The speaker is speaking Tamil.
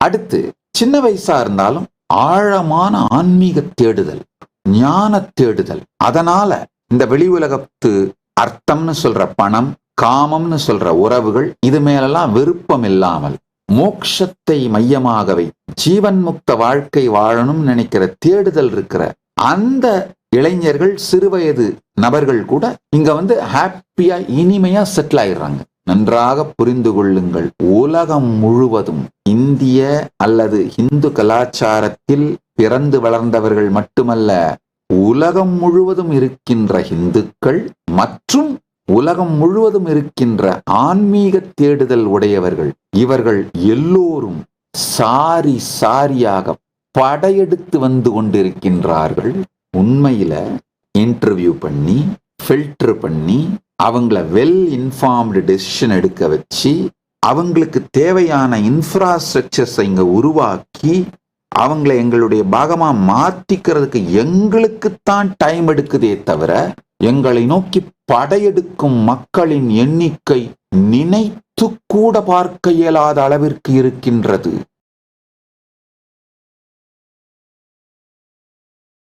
அடுத்து சின்ன வயசா இருந்தாலும் ஆழமான ஆன்மீக தேடுதல், ஞான தேடுதல். அதனால இந்த வெளி உலகத்து அர்த்தம்னு சொல்ற பணம், காமம்னு சொல்ற உறவுகள், இது மேலெல்லாம் விருப்பம் இல்லாமல் மோட்சத்தை மையமாகவே ஜீவன் முக்த வாழ்க்கை வாழணும் நினைக்கிற தேடுதல் இருக்கிற அந்த இளைஞர்கள், சிறுவயது நபர்கள் கூட இங்க ஹாப்பியா இனிமையா செட்டில் ஆயிடுறாங்க. நன்றாக புரிந்து கொள்ளுங்கள், உலகம் முழுவதும் இந்திய அல்லது இந்து கலாச்சாரத்தில் பிறந்து வளர்ந்தவர்கள் மட்டுமல்ல, உலகம் முழுவதும் இருக்கின்ற இந்துக்கள் மற்றும் உலகம் முழுவதும் இருக்கின்ற ஆன்மீக தேடுதல் உடையவர்கள், இவர்கள் எல்லோரும் சாரி சாரியாக படையெடுத்து வந்து கொண்டிருக்கின்றார்கள். உண்மையில இன்டர்வியூ பண்ணி ஃபில்டர் பண்ணி அவங்கள வெல் இன்ஃபார்ம்டு டெசிஷன் எடுக்க வச்சு அவங்களுக்கு தேவையான இன்ஃப்ராஸ்ட்ரக்சர்ஸ் இங்க உருவாக்கி அவங்கள எங்களுடைய பாகமா மாத்திக்கிறதுக்கு எங்களுக்குத்தான் டைம் எடுக்குதே தவிர எங்களை நோக்கி படையெடுக்கும் மக்களின் எண்ணிக்கை நினைத்து கூட பார்க்க இயலாத அளவிற்கு இருக்கின்றது.